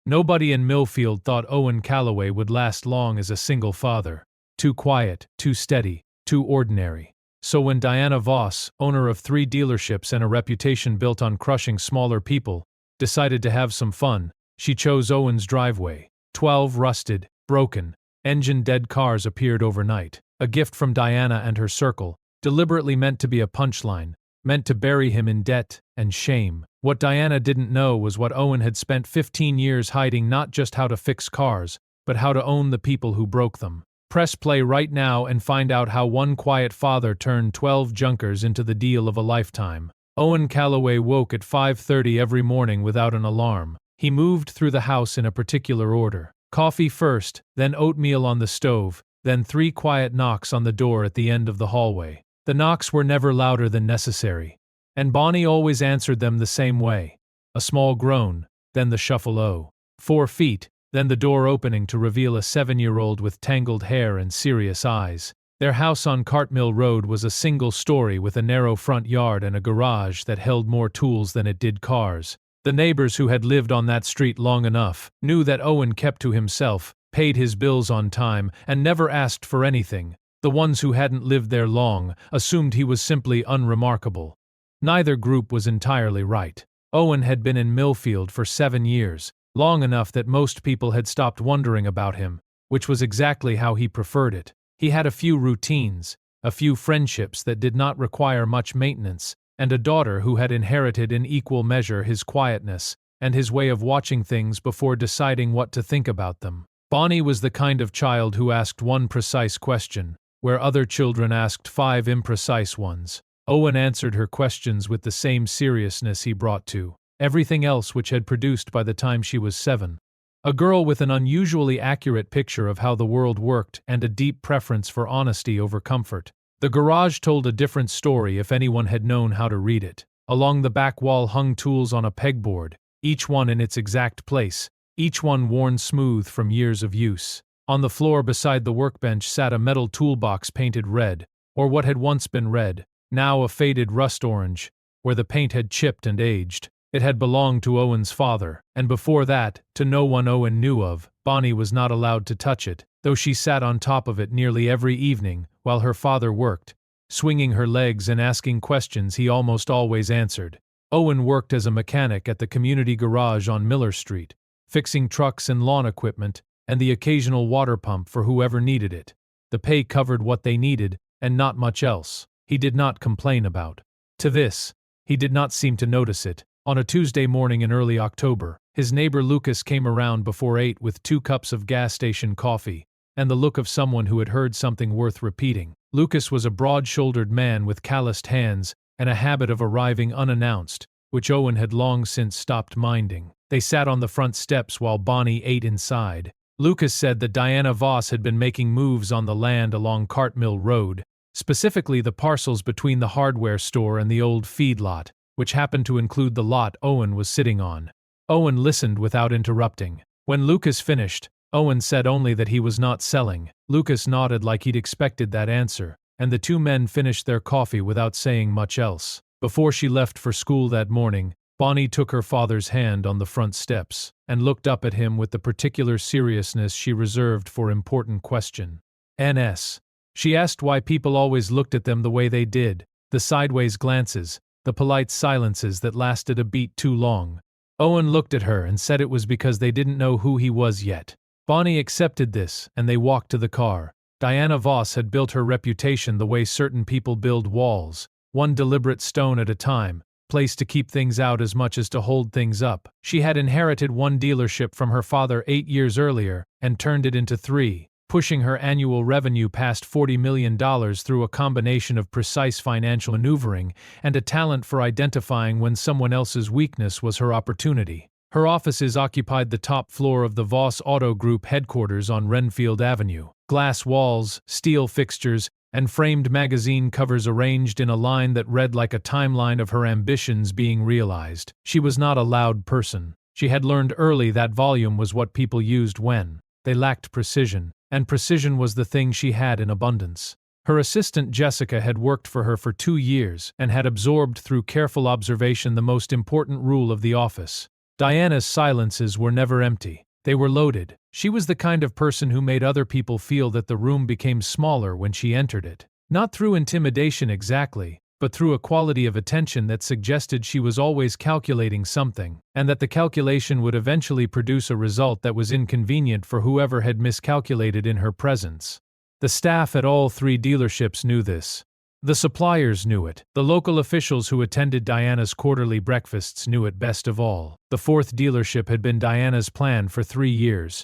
Nobody in Millfield thought Owen Calloway would last long as a single father. Too quiet, too steady, too ordinary. So when Diana Voss, owner of 3 dealerships and a reputation built on crushing smaller people, decided to have some fun, she chose Owen's driveway. 12 rusted, broken, engine-dead cars appeared overnight. A gift from Diana and her circle, deliberately meant to be a punchline, meant to bury him in debt and shame. What Diana didn't know was what Owen had spent 15 years hiding, not just how to fix cars, but how to own the people who broke them. Press play right now and find out how one quiet father turned 12 junkers into the deal of a lifetime. Owen Calloway woke at 5:30 every morning without an alarm. He moved through the house in a particular order. Coffee first, then oatmeal on the stove, then 3 quiet knocks on the door at the end of the hallway. The knocks were never louder than necessary, and Bonnie always answered them the same way. A small groan, then the shuffle 4 feet, then the door opening to reveal a 7-year-old with tangled hair and serious eyes. Their house on Cartmill Road was a single story with a narrow front yard and a garage that held more tools than it did cars. The neighbors who had lived on that street long enough knew that Owen kept to himself, paid his bills on time, and never asked for anything. The ones who hadn't lived there long assumed he was simply unremarkable. Neither group was entirely right. Owen had been in Millfield for 7 years, long enough that most people had stopped wondering about him, which was exactly how he preferred it. He had a few routines, a few friendships that did not require much maintenance, and a daughter who had inherited in equal measure his quietness and his way of watching things before deciding what to think about them. Bonnie was the kind of child who asked one precise question, where other children asked 5 imprecise ones. Owen answered her questions with the same seriousness he brought to everything else which had produced by the time she was 7. A girl with an unusually accurate picture of how the world worked and a deep preference for honesty over comfort. The garage told a different story if anyone had known how to read it. Along the back wall hung tools on a pegboard, each one in its exact place, each one worn smooth from years of use. On the floor beside the workbench sat a metal toolbox painted red, or what had once been red, now a faded rust orange, where the paint had chipped and aged. It had belonged to Owen's father, and before that, to no one Owen knew of. Bonnie was not allowed to touch it, though she sat on top of it nearly every evening while her father worked, swinging her legs and asking questions he almost always answered. Owen worked as a mechanic at the community garage on Miller Street, fixing trucks and lawn equipment, and the occasional water pump for whoever needed it. The pay covered what they needed, and not much else. He did not complain about. To this, he did not seem to notice it. On a Tuesday morning in early October, his neighbor Lucas came around before 8 with 2 cups of gas station coffee, and the look of someone who had heard something worth repeating. Lucas was a broad-shouldered man with calloused hands and a habit of arriving unannounced, which Owen had long since stopped minding. They sat on the front steps while Bonnie ate inside. Lucas said that Diana Voss had been making moves on the land along Cartmill Road, specifically the parcels between the hardware store and the old feedlot, which happened to include the lot Owen was sitting on. Owen listened without interrupting. When Lucas finished, Owen said only that he was not selling. Lucas nodded like he'd expected that answer, and the 2 men finished their coffee without saying much else. Before she left for school that morning, Bonnie took her father's hand on the front steps and looked up at him with the particular seriousness she reserved for important question. N.S. She asked why people always looked at them the way they did, the sideways glances, the polite silences that lasted a beat too long. Owen looked at her and said it was because they didn't know who he was yet. Bonnie accepted this, and they walked to the car. Diana Voss had built her reputation the way certain people build walls, one deliberate stone at a time, placed to keep things out as much as to hold things up. She had inherited 1 dealership from her father 8 years earlier and turned it into 3. Pushing her annual revenue past $40 million through a combination of precise financial maneuvering and a talent for identifying when someone else's weakness was her opportunity. Her offices occupied the top floor of the Voss Auto Group headquarters on Renfield Avenue. Glass walls, steel fixtures, and framed magazine covers arranged in a line that read like a timeline of her ambitions being realized. She was not a loud person. She had learned early that volume was what people used when they lacked precision. And precision was the thing she had in abundance. Her assistant Jessica had worked for her for 2 years and had absorbed through careful observation the most important rule of the office. Diana's silences were never empty. They were loaded. She was the kind of person who made other people feel that the room became smaller when she entered it. Not through intimidation exactly, but through a quality of attention that suggested she was always calculating something, and that the calculation would eventually produce a result that was inconvenient for whoever had miscalculated in her presence. The staff at all three dealerships knew this. The suppliers knew it. The local officials who attended Diana's quarterly breakfasts knew it best of all. The fourth dealership had been Diana's plan for 3 years.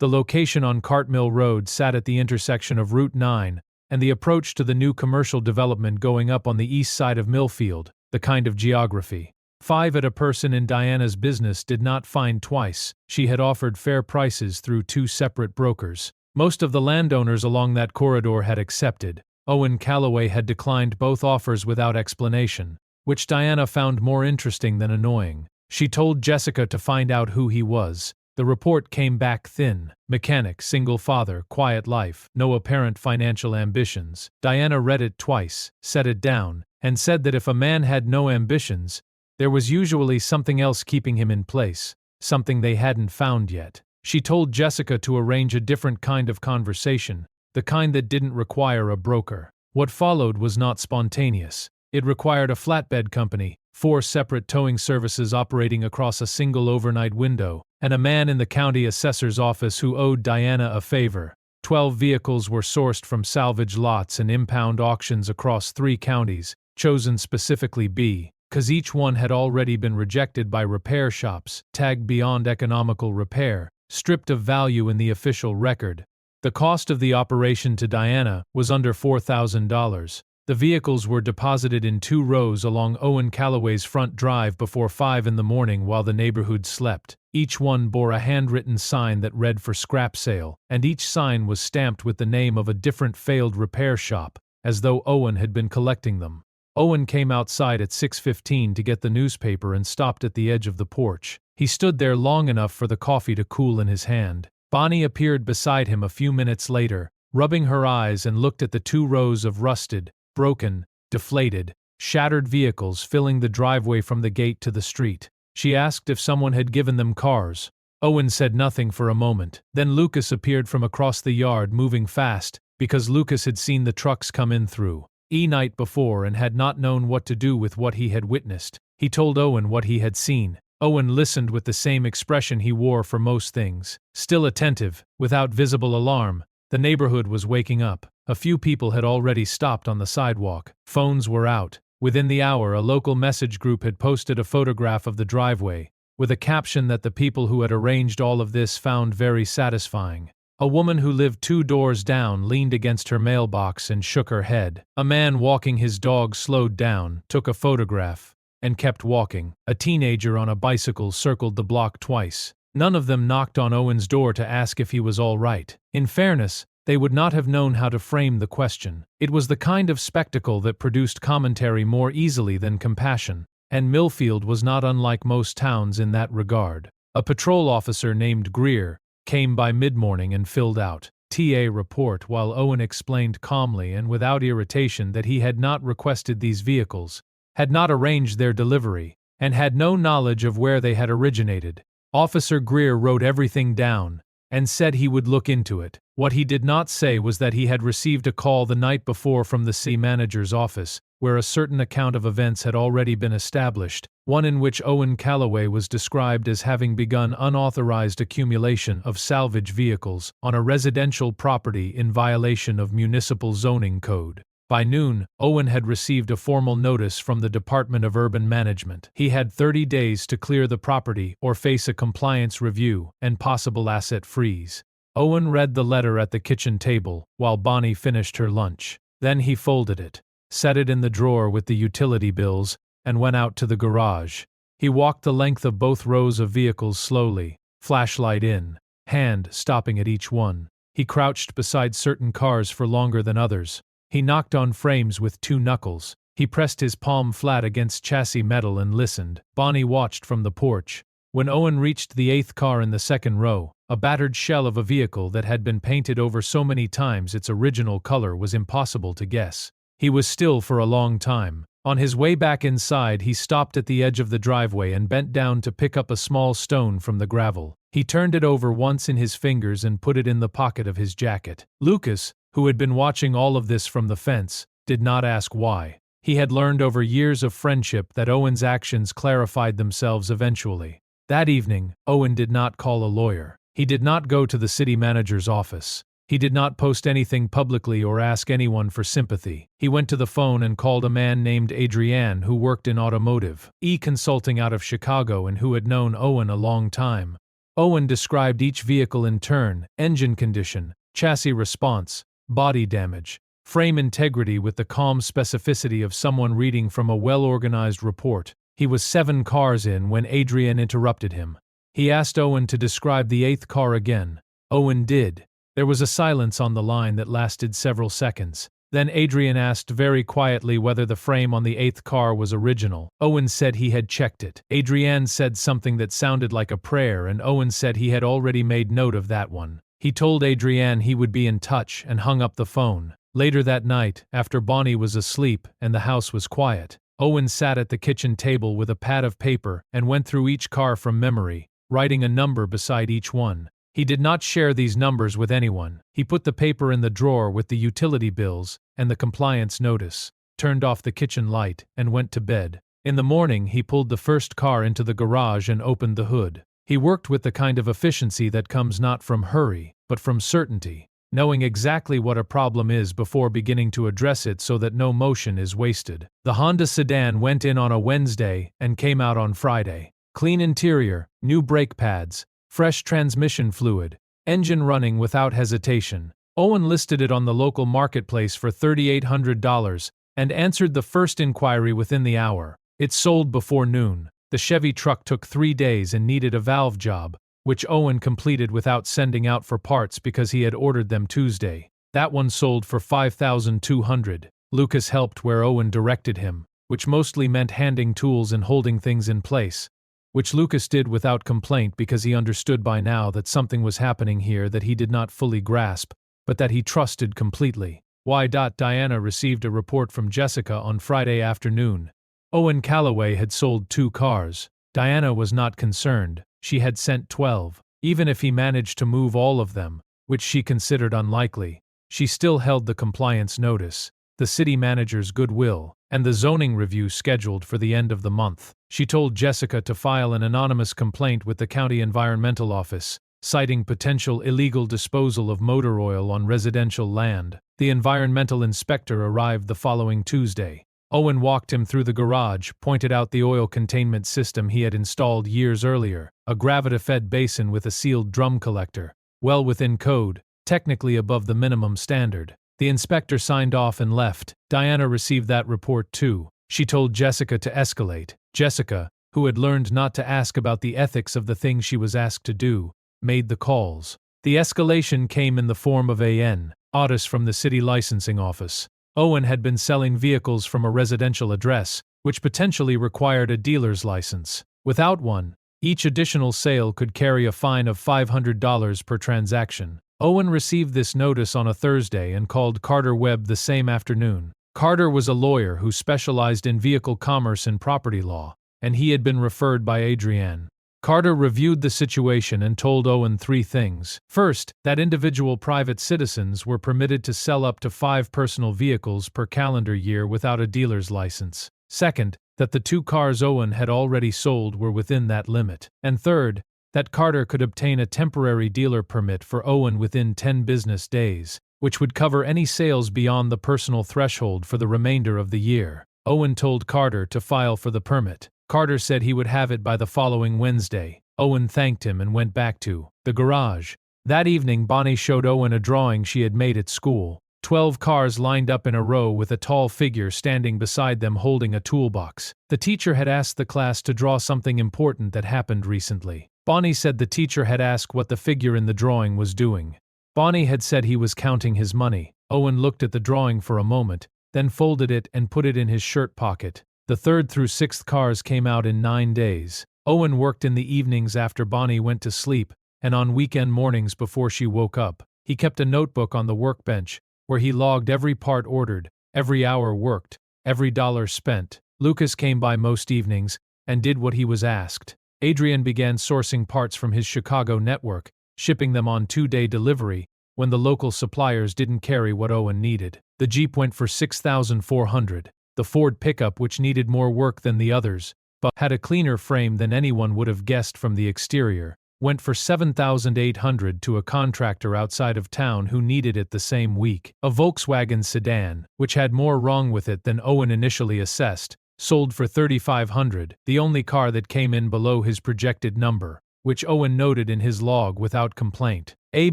The location on Cartmill Road sat at the intersection of Route 9 and the approach to the new commercial development going up on the east side of Millfield, the kind of geography. 5 at a person in Diana's business did not find twice. She had offered fair prices through 2 separate brokers. Most of the landowners along that corridor had accepted. Owen Calloway had declined both offers without explanation, which Diana found more interesting than annoying. She told Jessica to find out who he was. The report came back thin. Mechanic, single father, quiet life, no apparent financial ambitions. Diana read it twice, set it down, and said that if a man had no ambitions, there was usually something else keeping him in place, something they hadn't found yet. She told Jessica to arrange a different kind of conversation, the kind that didn't require a broker. What followed was not spontaneous. It required a flatbed company, 4 separate towing services operating across a single overnight window, and a man in the county assessor's office who owed Diana a favor. 12 vehicles were sourced from salvage lots and impound auctions across 3 counties, chosen specifically because each one had already been rejected by repair shops, tagged beyond economical repair, stripped of value in the official record. The cost of the operation to Diana was under $4,000. The vehicles were deposited in 2 rows along Owen Calloway's front drive before 5 in the morning while the neighborhood slept. Each one bore a handwritten sign that read for scrap sale, and each sign was stamped with the name of a different failed repair shop, as though Owen had been collecting them. Owen came outside at 6:15 to get the newspaper and stopped at the edge of the porch. He stood there long enough for the coffee to cool in his hand. Bonnie appeared beside him a few minutes later, rubbing her eyes, and looked at the 2 rows of rusted, broken, deflated, shattered vehicles filling the driveway from the gate to the street. She asked if someone had given them cars. Owen said nothing for a moment. Then Lucas appeared from across the yard, moving fast, because Lucas had seen the trucks come in through night before and had not known what to do with what he had witnessed. He told Owen what he had seen. Owen listened with the same expression he wore for most things, still attentive, without visible alarm. The neighborhood was waking up. A few people had already stopped on the sidewalk. Phones were out. Within the hour, a local message group had posted a photograph of the driveway, with a caption that the people who had arranged all of this found very satisfying. A woman who lived 2 doors down leaned against her mailbox and shook her head. A man walking his dog slowed down, took a photograph, and kept walking. A teenager on a bicycle circled the block twice. None of them knocked on Owen's door to ask if he was all right. In fairness, they would not have known how to frame the question. It was the kind of spectacle that produced commentary more easily than compassion, and Millfield was not unlike most towns in that regard. A patrol officer named Greer came by mid-morning and filled out TA report while Owen explained calmly and without irritation that he had not requested these vehicles, had not arranged their delivery, and had no knowledge of where they had originated. Officer Greer wrote everything down and said he would look into it. What he did not say was that he had received a call the night before from the city manager's office, where a certain account of events had already been established, one in which Owen Calloway was described as having begun unauthorized accumulation of salvage vehicles on a residential property in violation of municipal zoning code. By noon, Owen had received a formal notice from the Department of Urban Management. He had 30 days to clear the property or face a compliance review and possible asset freeze. Owen read the letter at the kitchen table while Bonnie finished her lunch. Then he folded it, set it in the drawer with the utility bills, and went out to the garage. He walked the length of both rows of vehicles slowly, flashlight in hand, stopping at each one. He crouched beside certain cars for longer than others. He knocked on frames with 2 knuckles. He pressed his palm flat against chassis metal and listened. Bonnie watched from the porch. When Owen reached the 8th car in the 2nd row, a battered shell of a vehicle that had been painted over so many times its original color was impossible to guess. He was still for a long time. On his way back inside, he stopped at the edge of the driveway and bent down to pick up a small stone from the gravel. He turned it over once in his fingers and put it in the pocket of his jacket. Lucas, who had been watching all of this from the fence, did not ask why. He had learned over years of friendship that Owen's actions clarified themselves eventually. That evening, Owen did not call a lawyer. He did not go to the city manager's office. He did not post anything publicly or ask anyone for sympathy. He went to the phone and called a man named Adrian who worked in automotive consulting out of Chicago and who had known Owen a long time. Owen described each vehicle in turn: engine condition, chassis response, body damage, frame integrity with the calm specificity of someone reading from a well-organized report. He was 7 cars in when Adrian interrupted him. He asked Owen to describe the 8th car again. Owen did. There was a silence on the line that lasted several seconds. Then Adrian asked very quietly whether the frame on the 8th car was original. Owen said he had checked it. Adrian said something that sounded like a prayer, and Owen said he had already made note of that one. He told Adrian he would be in touch and hung up the phone. Later that night, after Bonnie was asleep and the house was quiet, Owen sat at the kitchen table with a pad of paper and went through each car from memory, writing a number beside each one. He did not share these numbers with anyone. He put the paper in the drawer with the utility bills and the compliance notice, turned off the kitchen light, and went to bed. In the morning, he pulled the first car into the garage and opened the hood. He worked with the kind of efficiency that comes not from hurry, but from certainty, knowing exactly what a problem is before beginning to address it so that no motion is wasted. The Honda sedan went in on a Wednesday and came out on Friday. Clean interior, new brake pads, fresh transmission fluid, engine running without hesitation. Owen listed it on the local marketplace for $3,800 and answered the first inquiry within the hour. It sold before noon. The Chevy truck took 3 days and needed a valve job, which Owen completed without sending out for parts because he had ordered them Tuesday. That one sold for $5,200. Lucas helped where Owen directed him, which mostly meant handing tools and holding things in place, which Lucas did without complaint because he understood by now that something was happening here that he did not fully grasp, but that he trusted completely. Diana received a report from Jessica on Friday afternoon. Owen Calloway had sold 2 cars. Diana was not concerned. She had sent 12. Even if he managed to move all of them, which she considered unlikely, she still held the compliance notice, the city manager's goodwill, and the zoning review scheduled for the end of the month. She told Jessica to file an anonymous complaint with the county environmental office, citing potential illegal disposal of motor oil on residential land. The environmental inspector arrived the following Tuesday. Owen walked him through the garage, pointed out the oil containment system he had installed years earlier, a gravity-fed basin with a sealed drum collector, well within code, technically above the minimum standard. The inspector signed off and left. Diana received that report too. She told Jessica to escalate. Jessica, who had learned not to ask about the ethics of the thing she was asked to do, made the calls. The escalation came in the form of an Otis from the city licensing office. Owen had been selling vehicles from a residential address, which potentially required a dealer's license. Without one, each additional sale could carry a fine of $500 per transaction. Owen received this notice on a Thursday and called Carter Webb the same afternoon. Carter was a lawyer who specialized in vehicle commerce and property law, and he had been referred by Adrian. Carter reviewed the situation and told Owen 3 things. First, that individual private citizens were permitted to sell up to 5 personal vehicles per calendar year without a dealer's license. Second, that the 2 cars Owen had already sold were within that limit. And third, that Carter could obtain a temporary dealer permit for Owen within 10 business days, which would cover any sales beyond the personal threshold for the remainder of the year. Owen told Carter to file for the permit. Carter said he would have it by the following Wednesday. Owen thanked him and went back to the garage. That evening, Bonnie showed Owen a drawing she had made at school. 12 cars lined up in a row with a tall figure standing beside them holding a toolbox. The teacher had asked the class to draw something important that happened recently. Bonnie said the teacher had asked what the figure in the drawing was doing. Bonnie had said he was counting his money. Owen looked at the drawing for a moment, then folded it and put it in his shirt pocket. The 3rd through 6th cars came out in 9 days. Owen worked in the evenings after Bonnie went to sleep, and on weekend mornings before she woke up. He kept a notebook on the workbench, where he logged every part ordered, every hour worked, every dollar spent. Lucas came by most evenings and did what he was asked. Adrian began sourcing parts from his Chicago network, shipping them on 2-day delivery when the local suppliers didn't carry what Owen needed. The Jeep went for $6,400. The Ford pickup, which needed more work than the others, but had a cleaner frame than anyone would have guessed from the exterior, went for $7,800 to a contractor outside of town who needed it the same week. A Volkswagen sedan, which had more wrong with it than Owen initially assessed, sold for $3,500, the only car that came in below his projected number, which Owen noted in his log without complaint. A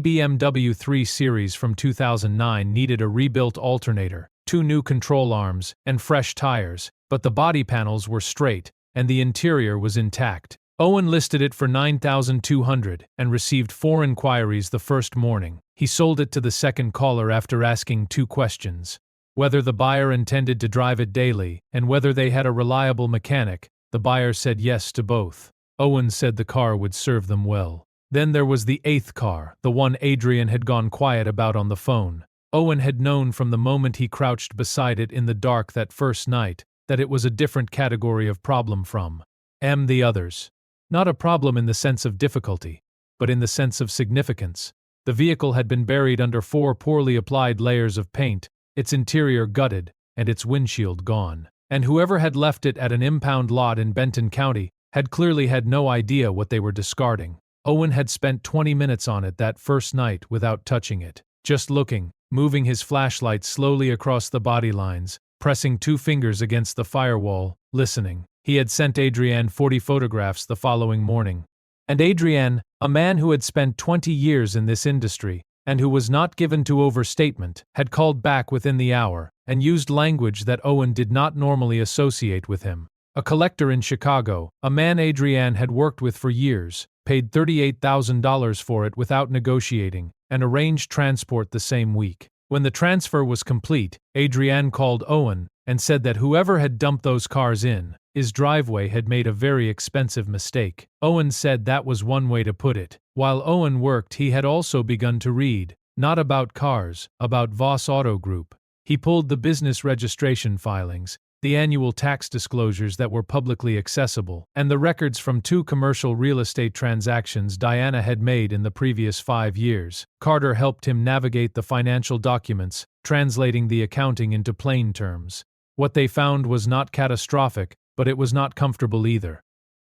BMW 3 Series from 2009 needed a rebuilt alternator, 2 new control arms, and fresh tires, but the body panels were straight, and the interior was intact. Owen listed it for $9,200 and received 4 inquiries the first morning. He sold it to the second caller after asking 2 questions: whether the buyer intended to drive it daily, and whether they had a reliable mechanic. The buyer said yes to both. Owen said the car would serve them well. Then there was the 8th car, the one Adrian had gone quiet about on the phone. Owen had known from the moment he crouched beside it in the dark that first night that it was a different category of problem from the others. Not a problem in the sense of difficulty, but in the sense of significance. The vehicle had been buried under 4 poorly applied layers of paint, its interior gutted, and its windshield gone. And whoever had left it at an impound lot in Benton County had clearly had no idea what they were discarding. Owen had spent 20 minutes on it that first night without touching it, just looking, moving his flashlight slowly across the body lines, pressing 2 fingers against the firewall, listening. He had sent Adrienne 40 photographs the following morning. And Adrienne, a man who had spent 20 years in this industry, and who was not given to overstatement, had called back within the hour, and used language that Owen did not normally associate with him. A collector in Chicago, a man Adrienne had worked with for years, paid $38,000 for it without negotiating, and arranged transport the same week. When the transfer was complete, Adrienne called Owen and said that whoever had dumped those cars in his driveway had made a very expensive mistake. Owen said that was one way to put it. While Owen worked, he had also begun to read, not about cars, about Voss Auto Group. He pulled the business registration filings, the annual tax disclosures that were publicly accessible, and the records from 2 commercial real estate transactions Diana had made in the previous 5 years. Carter helped him navigate the financial documents, translating the accounting into plain terms. What they found was not catastrophic, but it was not comfortable either.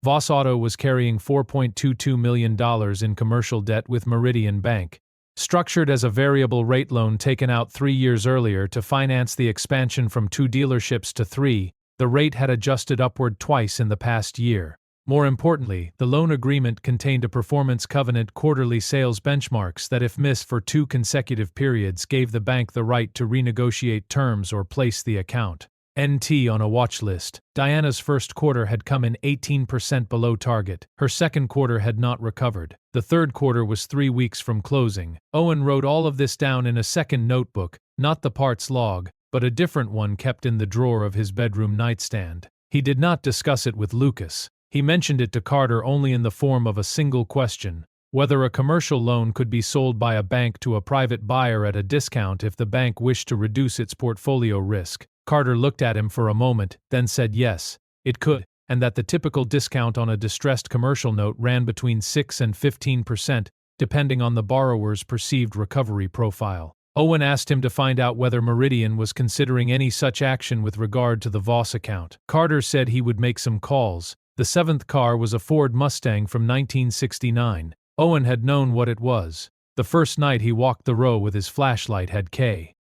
Voss Auto was carrying $4.22 million in commercial debt with Meridian Bank, structured as a variable rate loan taken out 3 years earlier to finance the expansion from 2 dealerships to 3. The rate had adjusted upward twice in the past year. More importantly, the loan agreement contained a performance covenant quarterly sales benchmarks that, if missed for 2 consecutive periods, gave the bank the right to renegotiate terms or place the account on a watch list. Diana's first quarter had come in 18% below target. Her second quarter had not recovered. The third quarter was 3 weeks from closing. Owen wrote all of this down in a second notebook, not the parts log, but a different one kept in the drawer of his bedroom nightstand. He did not discuss it with Lucas. He mentioned it to Carter only in the form of a single question: whether a commercial loan could be sold by a bank to a private buyer at a discount if the bank wished to reduce its portfolio risk. Carter looked at him for a moment, then said yes, it could, and that the typical discount on a distressed commercial note ran between 6 and 15%, depending on the borrower's perceived recovery profile. Owen asked him to find out whether Meridian was considering any such action with regard to the Voss account. Carter said he would make some calls. The 7th car was a Ford Mustang from 1969. Owen had known what it was. The first night he walked the row with his flashlight had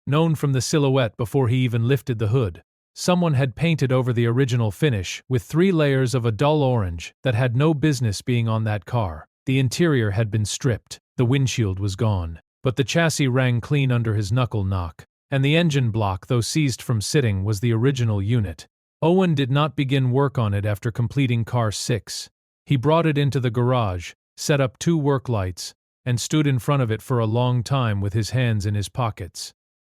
known from the silhouette before he even lifted the hood. Someone had painted over the original finish with 3 layers of a dull orange that had no business being on that car. The interior had been stripped, the windshield was gone, but the chassis rang clean under his knuckle knock, and the engine block, though seized from sitting, was the original unit. Owen did not begin work on it after completing car 6. He brought it into the garage, set up 2 work lights, and stood in front of it for a long time with his hands in his pockets.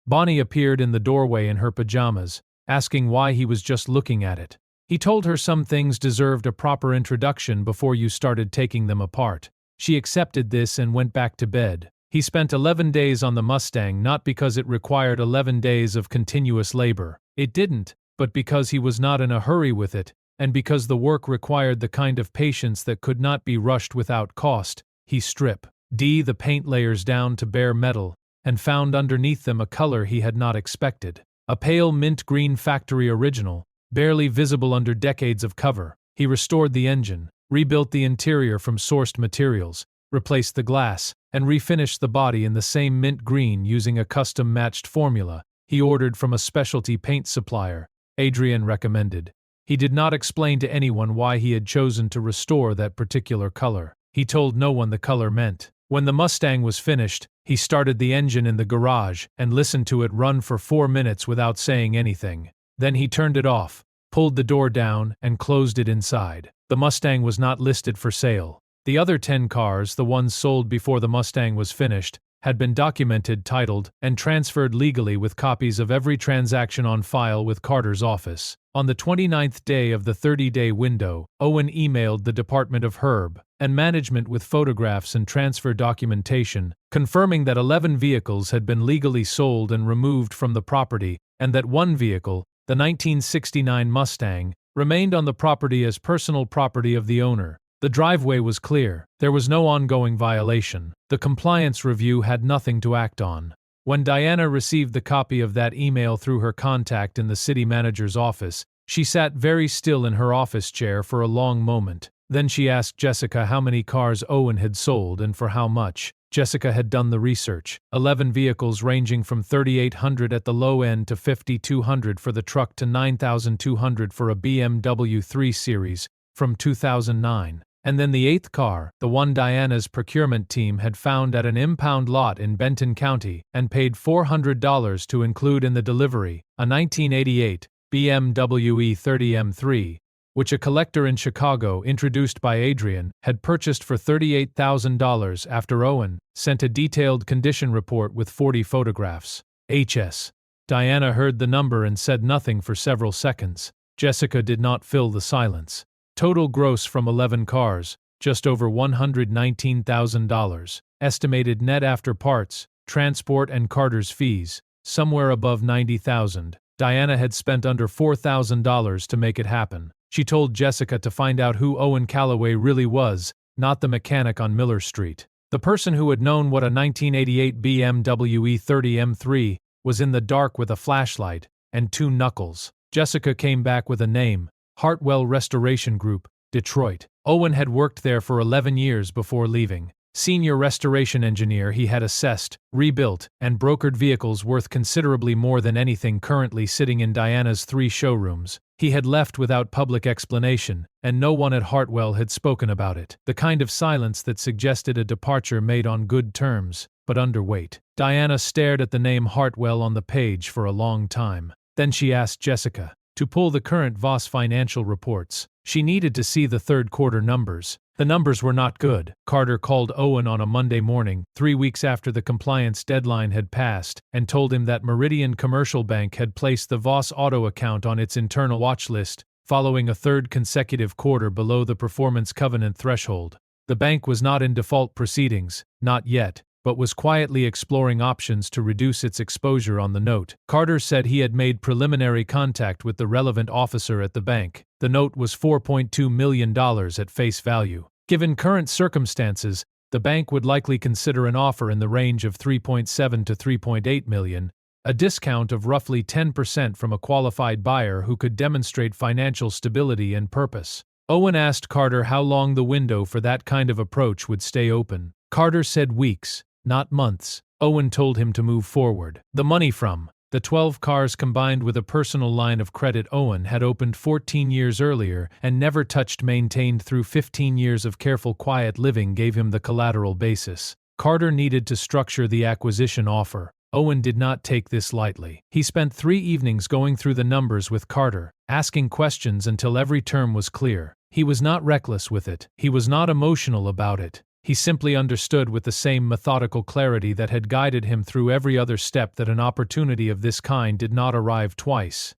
Bonnie appeared in the doorway in her pajamas, asking why he was just looking at it. He told her some things deserved a proper introduction before you started taking them apart. She accepted this and went back to bed. He spent 11 days on the Mustang, not because it required 11 days of continuous labor. It didn't, but because he was not in a hurry with it, and because the work required the kind of patience that could not be rushed without cost, he stripped the paint layers down to bare metal, and found underneath them a color he had not expected. A pale mint green factory original, barely visible under decades of cover. He restored the engine, rebuilt the interior from sourced materials, replaced the glass, and refinished the body in the same mint green using a custom-matched formula he ordered from a specialty paint supplier Adrian recommended. He did not explain to anyone why he had chosen to restore that particular color. He told no one the color meant. When the Mustang was finished, he started the engine in the garage and listened to it run for 4 minutes without saying anything. Then he turned it off, pulled the door down, and closed it inside. The Mustang was not listed for sale. The other 10 cars, the ones sold before the Mustang was finished, had been documented, titled, and transferred legally with copies of every transaction on file with Carter's office. On the 29th day of the 30-day window, Owen emailed the Department of Herb and Management with photographs and transfer documentation, confirming that 11 vehicles had been legally sold and removed from the property, and that one vehicle, the 1969 Mustang, remained on the property as personal property of the owner. The driveway was clear. There was no ongoing violation. The compliance review had nothing to act on. When Diana received the copy of that email through her contact in the city manager's office, she sat very still in her office chair for a long moment. Then she asked Jessica how many cars Owen had sold and for how much. Jessica had done the research. 11 vehicles ranging from $3,800 at the low end to $5,200 for the truck to $9,200 for a BMW 3 Series from 2009. And then the 8th car, the one Diana's procurement team had found at an impound lot in Benton County and paid $400 to include in the delivery, a 1988 BMW E30 M3, which a collector in Chicago, introduced by Adrian, had purchased for $38,000 after Owen sent a detailed condition report with 40 photographs. HS. Diana heard the number and said nothing for several seconds. Jessica did not fill the silence. Total gross from 11 cars, just over $119,000. Estimated net after parts, transport and Carter's fees, somewhere above $90,000. Diana had spent under $4,000 to make it happen. She told Jessica to find out who Owen Callaway really was, not the mechanic on Miller Street. The person who had known what a 1988 BMW E30 M3 was in the dark with a flashlight and 2 knuckles. Jessica came back with a name. Hartwell Restoration Group, Detroit. Owen had worked there for 11 years before leaving. Senior restoration engineer, he had assessed, rebuilt, and brokered vehicles worth considerably more than anything currently sitting in Diana's 3 showrooms. He had left without public explanation, and no one at Hartwell had spoken about it. The kind of silence that suggested a departure made on good terms, but underweight. Diana stared at the name Hartwell on the page for a long time. Then she asked Jessica to pull the current Voss financial reports. She needed to see the third quarter numbers. The numbers were not good. Carter called Owen on a Monday morning, 3 weeks after the compliance deadline had passed, and told him that Meridian Commercial Bank had placed the Voss auto account on its internal watch list, following a third consecutive quarter below the performance covenant threshold. The bank was not in default proceedings, not yet, but was quietly exploring options to reduce its exposure on the note. Carter said he had made preliminary contact with the relevant officer at the bank. The note was $4.2 million at face value. Given current circumstances, the bank would likely consider an offer in the range of $3.7 to $3.8 million, a discount of roughly 10% from a qualified buyer who could demonstrate financial stability and purpose. Owen asked Carter how long the window for that kind of approach would stay open. Carter said weeks, not months. Owen told him to move forward. The money from the 12 cars combined with a personal line of credit Owen had opened 14 years earlier and never touched, maintained through 15 years of careful quiet living, gave him the collateral basis. Carter needed to structure the acquisition offer. Owen did not take this lightly. He spent 3 evenings going through the numbers with Carter, asking questions until every term was clear. He was not reckless with it. He was not emotional about it. He simply understood with the same methodical clarity that had guided him through every other step that an opportunity of this kind did not arrive twice.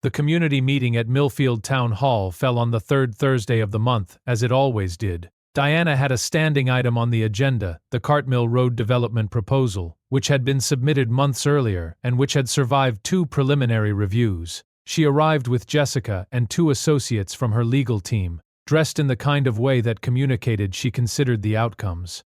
The community meeting at Millfield Town Hall fell on the 3rd Thursday of the month, as it always did. Diana had a standing item on the agenda, the Cartmill Road development proposal, which had been submitted months earlier and which had survived 2 preliminary reviews. She arrived with Jessica and 2 associates from her legal team, dressed in the kind of way that communicated she considered the outcomes.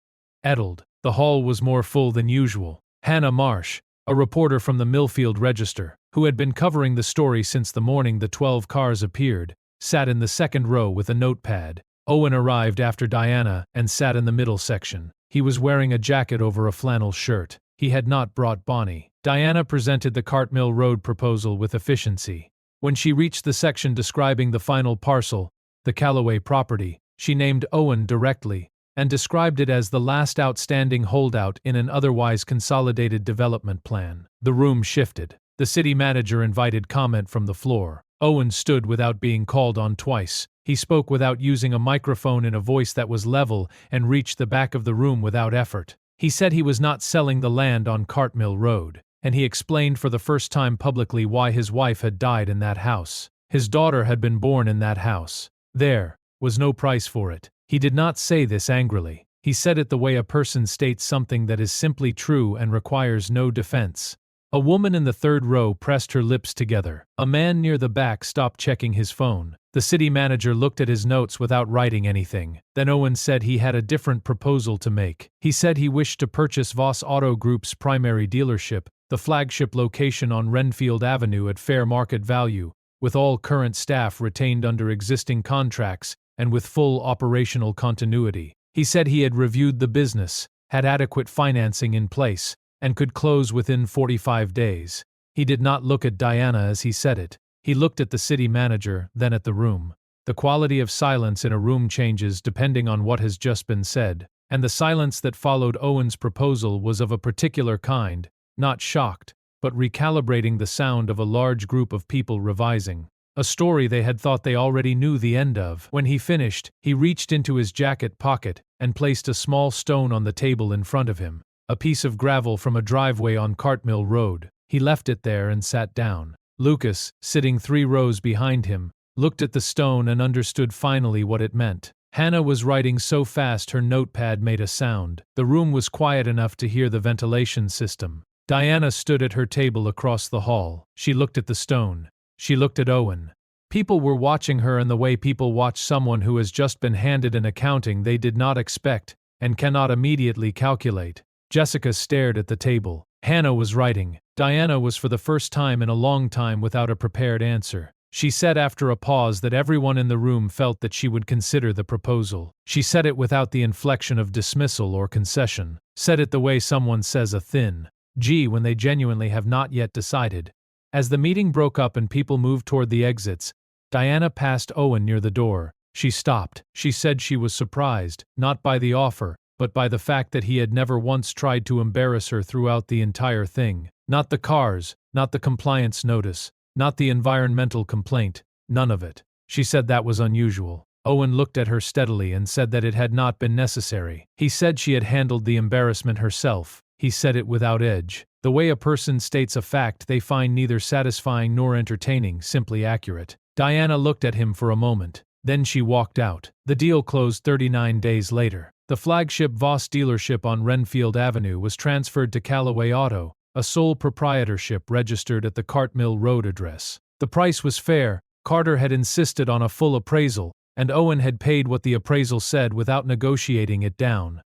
Ettled, the hall was more full than usual. Hannah Marsh, a reporter from the Millfield Register, who had been covering the story since the morning the 12 cars appeared, sat in the second row with a notepad. Owen arrived after Diana and sat in the middle section. He was wearing a jacket over a flannel shirt. He had not brought Bonnie. Diana presented the Cartmill Road proposal with efficiency. When she reached the section describing the final parcel, the Callaway property, she named Owen directly and described it as the last outstanding holdout in an otherwise consolidated development plan. The room shifted. The city manager invited comment from the floor. Owen stood without being called on twice. He spoke without using a microphone in a voice that was level and reached the back of the room without effort. He said he was not selling the land on Cartmill Road, and he explained for the first time publicly why his wife had died in that house. His daughter had been born in that house. There was no price for it. He did not say this angrily. He said it the way a person states something that is simply true and requires no defense. A woman in the third row pressed her lips together. A man near the back stopped checking his phone. The city manager looked at his notes without writing anything. Then Owen said he had a different proposal to make. He said he wished to purchase Voss Auto Group's primary dealership, the flagship location on Renfield Avenue at fair market value, with all current staff retained under existing contracts and with full operational continuity. He said he had reviewed the business, had adequate financing in place, and could close within 45 days. He did not look at Diana as he said it. He looked at the city manager, then at the room. The quality of silence in a room changes depending on what has just been said, and the silence that followed Owen's proposal was of a particular kind, not shocked, but recalibrating the sound of a large group of people revising. A story they had thought they already knew the end of. When he finished, he reached into his jacket pocket and placed a small stone on the table in front of him, a piece of gravel from a driveway on Cartmill Road. He left it there and sat down. Lucas, sitting 3 rows behind him, looked at the stone and understood finally what it meant. Hannah was writing so fast her notepad made a sound. The room was quiet enough to hear the ventilation system. Diana stood at her table across the hall. She looked at the stone. She looked at Owen. People were watching her in the way people watch someone who has just been handed an accounting they did not expect and cannot immediately calculate. Jessica stared at the table. Hannah was writing. Diana was for the first time in a long time without a prepared answer. She said after a pause that everyone in the room felt that she would consider the proposal. She said it without the inflection of dismissal or concession. Said it the way someone says a thin G when they genuinely have not yet decided. As the meeting broke up and people moved toward the exits, Diana passed Owen near the door. She stopped. She said she was surprised, not by the offer, but by the fact that he had never once tried to embarrass her throughout the entire thing. Not the cars, not the compliance notice, not the environmental complaint, none of it. She said that was unusual. Owen looked at her steadily and said that it had not been necessary. He said she had handled the embarrassment herself. He said it without edge. The way a person states a fact they find neither satisfying nor entertaining, simply accurate. Diana looked at him for a moment. Then she walked out. The deal closed 39 days later. The flagship Voss dealership on Renfield Avenue was transferred to Callaway Auto, a sole proprietorship registered at the Cartmill Road address. The price was fair. Carter had insisted on a full appraisal, and Owen had paid what the appraisal said without negotiating it down,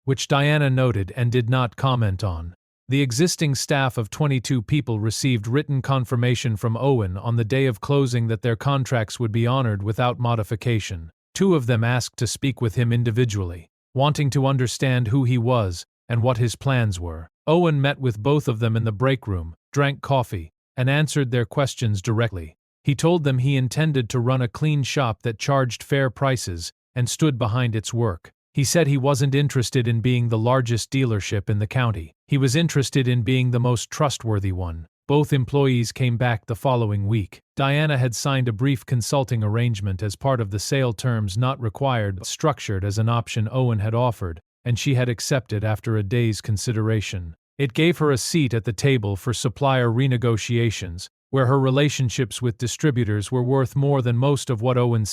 which Diana noted and did not comment on. The existing staff of 22 people received written confirmation from Owen on the day of closing that their contracts would be honored without modification. 2 of them asked to speak with him individually, wanting to understand who he was and what his plans were. Owen met with both of them in the break room, drank coffee, and answered their questions directly. He told them he intended to run a clean shop that charged fair prices and stood behind its work. He said he wasn't interested in being the largest dealership in the county. He was interested in being the most trustworthy one. Both employees came back the following week. Diana had signed a brief consulting arrangement as part of the sale terms not required but structured as an option Owen had offered, and she had accepted after a day's consideration. It gave her a seat at the table for supplier renegotiations, where her relationships with distributors were worth more than most of what Owen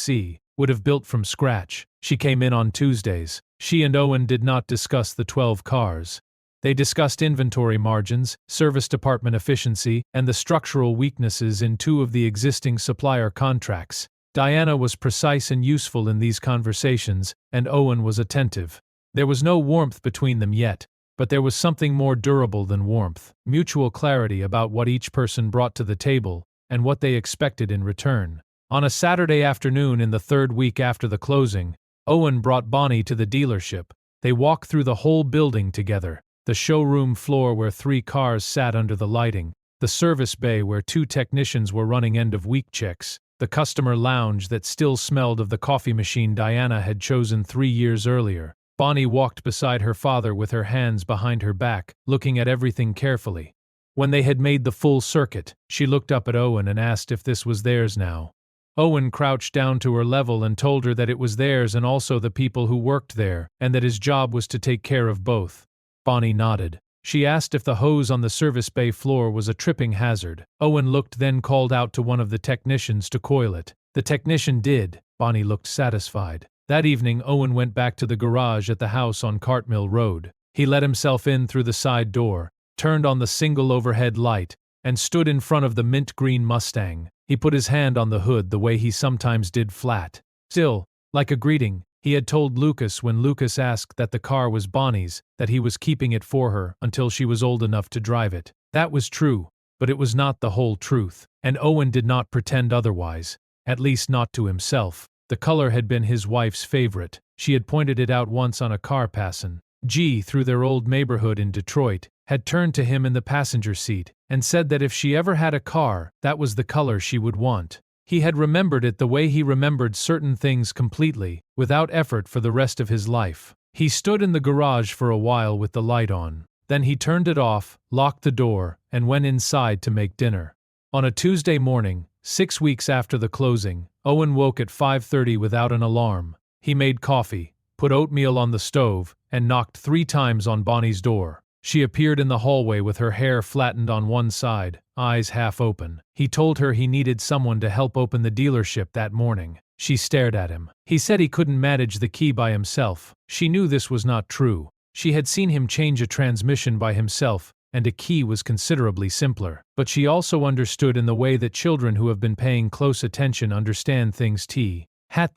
would have built from scratch. She came in on Tuesdays. She and Owen did not discuss the 12 cars. They discussed inventory margins, service department efficiency, and the structural weaknesses in two of the existing supplier contracts. Diana was precise and useful in these conversations, and Owen was attentive. There was no warmth between them yet, but there was something more durable than warmth: mutual clarity about what each person brought to the table, and what they expected in return. On a Saturday afternoon in the third week after the closing, Owen brought Bonnie to the dealership. They walked through the whole building together: the showroom floor where 3 cars sat under the lighting, the service bay where 2 technicians were running end-of-week checks, the customer lounge that still smelled of the coffee machine Diana had chosen 3 years earlier. Bonnie walked beside her father with her hands behind her back, looking at everything carefully. When they had made the full circuit, she looked up at Owen and asked if this was theirs now. Owen crouched down to her level and told her that it was theirs and also the people who worked there, and that his job was to take care of both. Bonnie nodded. She asked if the hose on the service bay floor was a tripping hazard. Owen looked, then called out to one of the technicians to coil it. The technician did. Bonnie looked satisfied. That evening, Owen went back to the garage at the house on Cartmill Road. He let himself in through the side door, turned on the single overhead light, and stood in front of the mint-green Mustang. He put his hand on the hood the way he sometimes did, flat. Still, like a greeting, he had told Lucas when Lucas asked that the car was Bonnie's, that he was keeping it for her until she was old enough to drive it. That was true, but it was not the whole truth, and Owen did not pretend otherwise, at least not to himself. The color had been his wife's favorite. She had pointed it out once on a car passing. G, through their old neighborhood in Detroit, had turned to him in the passenger seat and said that if she ever had a car, that was the color she would want. He had remembered it the way he remembered certain things completely, without effort for the rest of his life. He stood in the garage for a while with the light on. Then he turned it off, locked the door, and went inside to make dinner. On a Tuesday morning, 6 weeks after the closing, Owen woke at 5:30 without an alarm. He made coffee, put oatmeal on the stove, and knocked 3 times on Bonnie's door. She appeared in the hallway with her hair flattened on one side, eyes half open. He told her he needed someone to help open the dealership that morning. She stared at him. He said he couldn't manage the key by himself. She knew this was not true. She had seen him change a transmission by himself, and a key was considerably simpler. But she also understood in the way that children who have been paying close attention understand things. The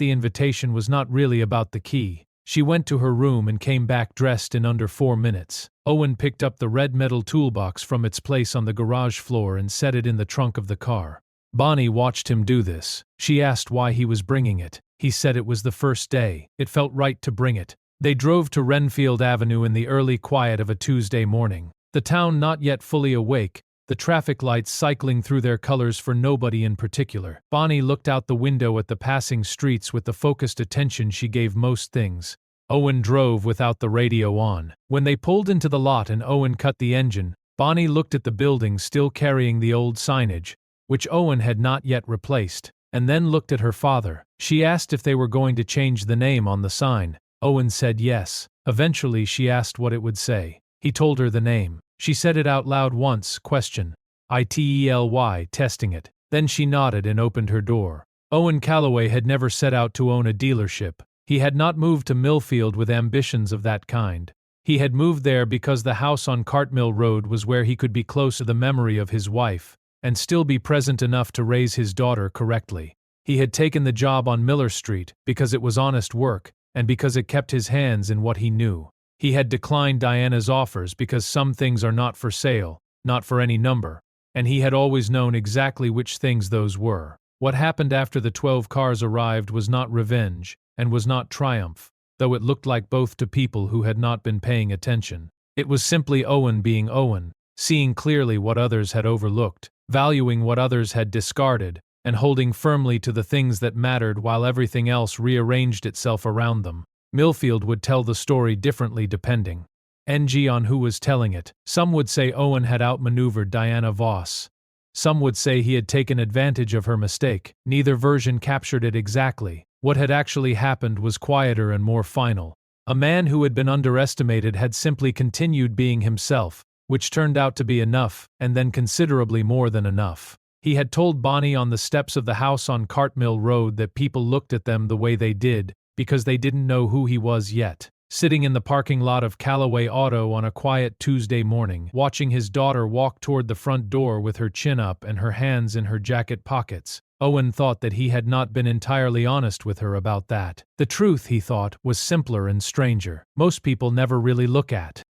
invitation was not really about the key. She went to her room and came back dressed in under 4 minutes. Owen picked up the red metal toolbox from its place on the garage floor and set it in the trunk of the car. Bonnie watched him do this. She asked why he was bringing it. He said it was the first day. It felt right to bring it. They drove to Renfield Avenue in the early quiet of a Tuesday morning. The town not yet fully awake, the traffic lights cycling through their colors for nobody in particular. Bonnie looked out the window at the passing streets with the focused attention she gave most things. Owen drove without the radio on. When they pulled into the lot and Owen cut the engine, Bonnie looked at the building still carrying the old signage, which Owen had not yet replaced, and then looked at her father. She asked if they were going to change the name on the sign. Owen said yes. Eventually she asked what it would say. He told her the name. She said it out loud once, question. ITELY, testing it. Then she nodded and opened her door. Owen Calloway had never set out to own a dealership. He had not moved to Millfield with ambitions of that kind. He had moved there because the house on Cartmill Road was where he could be close to the memory of his wife, and still be present enough to raise his daughter correctly. He had taken the job on Miller Street because it was honest work, and because it kept his hands in what he knew. He had declined Diana's offers because some things are not for sale, not for any number, and he had always known exactly which things those were. What happened after the 12 cars arrived was not revenge, and was not triumph, though it looked like both to people who had not been paying attention. It was simply Owen being Owen, seeing clearly what others had overlooked, valuing what others had discarded, and holding firmly to the things that mattered while everything else rearranged itself around them. Millfield would tell the story differently depending on who was telling it. Some would say Owen had outmaneuvered Diana Voss. Some would say he had taken advantage of her mistake. Neither version captured it exactly. What had actually happened was quieter and more final. A man who had been underestimated had simply continued being himself, which turned out to be enough, and then considerably more than enough. He had told Bonnie on the steps of the house on Cartmill Road that people looked at them the way they did, because they didn't know who he was yet. Sitting in the parking lot of Callaway Auto on a quiet Tuesday morning, watching his daughter walk toward the front door with her chin up and her hands in her jacket pockets, Owen thought that he had not been entirely honest with her about that. The truth, he thought, was simpler and stranger. Most people never really look at